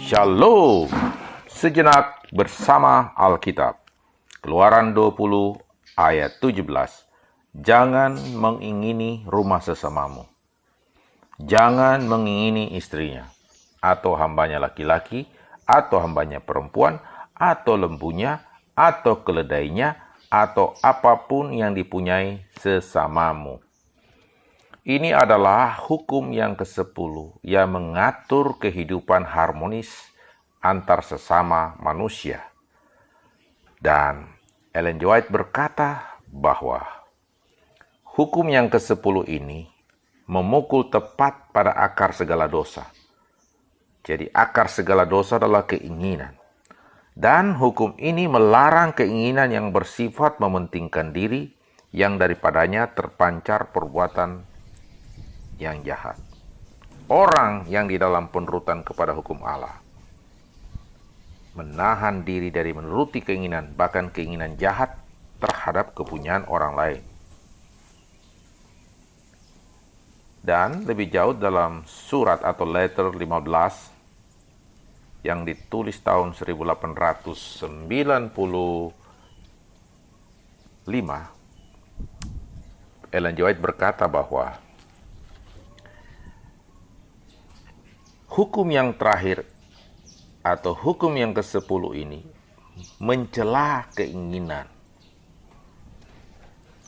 Shalom. Sejenak bersama Alkitab. Keluaran 20 ayat 17. Jangan mengingini rumah sesamamu. Jangan mengingini istrinya, atau hambanya laki-laki, atau hambanya perempuan, atau lembunya, atau keledainya, atau apapun yang dipunyai sesamamu. Ini adalah hukum yang ke-10 yang mengatur kehidupan harmonis antar sesama manusia. Dan Ellen G. White berkata bahwa hukum yang ke-10 ini memukul tepat pada akar segala dosa. Jadi akar segala dosa adalah keinginan. Dan hukum ini melarang keinginan yang bersifat mementingkan diri yang daripadanya terpancar perbuatan yang jahat. Orang yang di dalam penurutan kepada hukum Allah menahan diri dari menuruti keinginan, bahkan keinginan jahat terhadap kepunyaan orang lain. Dan lebih jauh dalam surat atau letter 15 yang ditulis tahun 1895, Ellen G. White berkata bahwa hukum yang terakhir atau hukum yang ke-10 ini mencela keinginan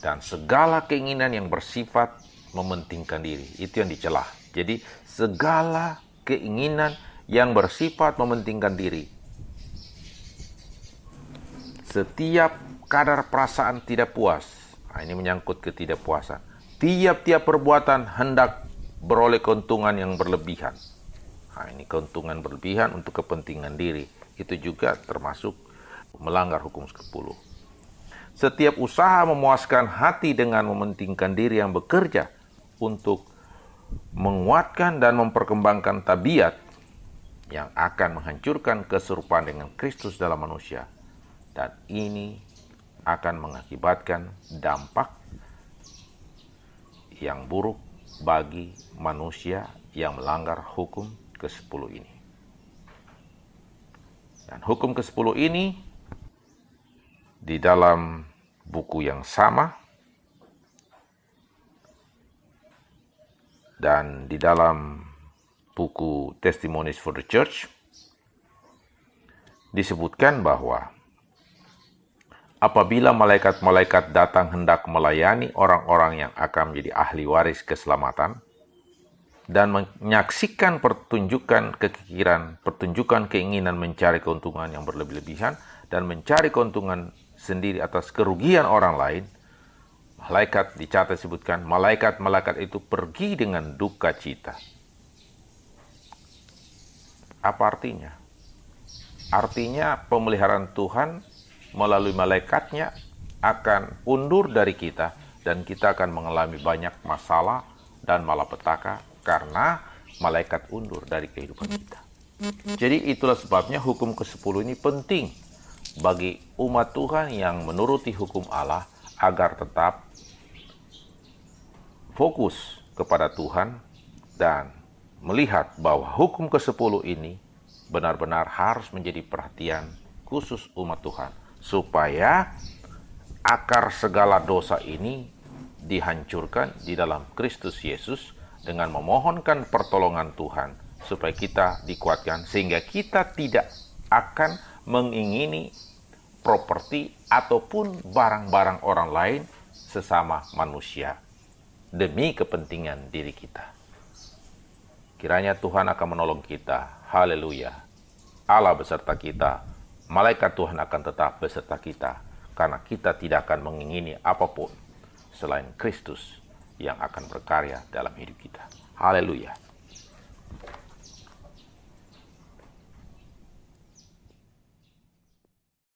dan segala keinginan yang bersifat mementingkan diri. Itu yang dicela. Jadi segala keinginan yang bersifat mementingkan diri. Setiap kadar perasaan tidak puas. Nah, ini menyangkut ketidakpuasan. Tiap-tiap perbuatan hendak beroleh keuntungan yang berlebihan. Nah, ini keuntungan berlebihan untuk kepentingan diri. Itu juga termasuk melanggar hukum ke-10. Setiap usaha memuaskan hati dengan mementingkan diri yang bekerja untuk menguatkan dan memperkembangkan tabiat yang akan menghancurkan keserupaan dengan Kristus dalam manusia. Dan ini akan mengakibatkan dampak yang buruk bagi manusia yang melanggar hukum ke-10 ini. Dan hukum ke-10 ini di dalam buku yang sama dan di dalam buku Testimonies for the Church disebutkan bahwa apabila malaikat-malaikat datang hendak melayani orang-orang yang akan menjadi ahli waris keselamatan dan menyaksikan pertunjukan kekikiran, pertunjukan keinginan mencari keuntungan yang berlebih-lebihan dan mencari keuntungan sendiri atas kerugian orang lain, malaikat dicatat disebutkan, malaikat-malaikat itu pergi dengan duka cita. Apa artinya? Artinya pemeliharaan Tuhan melalui malaikatnya akan undur dari kita dan kita akan mengalami banyak masalah dan malapetaka karena malaikat undur dari kehidupan kita. Jadi itulah sebabnya hukum ke-10 ini penting bagi umat Tuhan yang menuruti hukum Allah agar tetap fokus kepada Tuhan dan melihat bahwa hukum ke-10 ini benar-benar harus menjadi perhatian khusus umat Tuhan supaya akar segala dosa ini dihancurkan di dalam Kristus Yesus dengan memohonkan pertolongan Tuhan supaya kita dikuatkan sehingga kita tidak akan mengingini properti ataupun barang-barang orang lain sesama manusia demi kepentingan diri kita. Kiranya Tuhan akan menolong kita. Haleluya. Allah beserta kita. Malaikat Tuhan akan tetap beserta kita karena kita tidak akan mengingini apapun selain Kristus yang akan berkarya dalam hidup kita. Haleluya.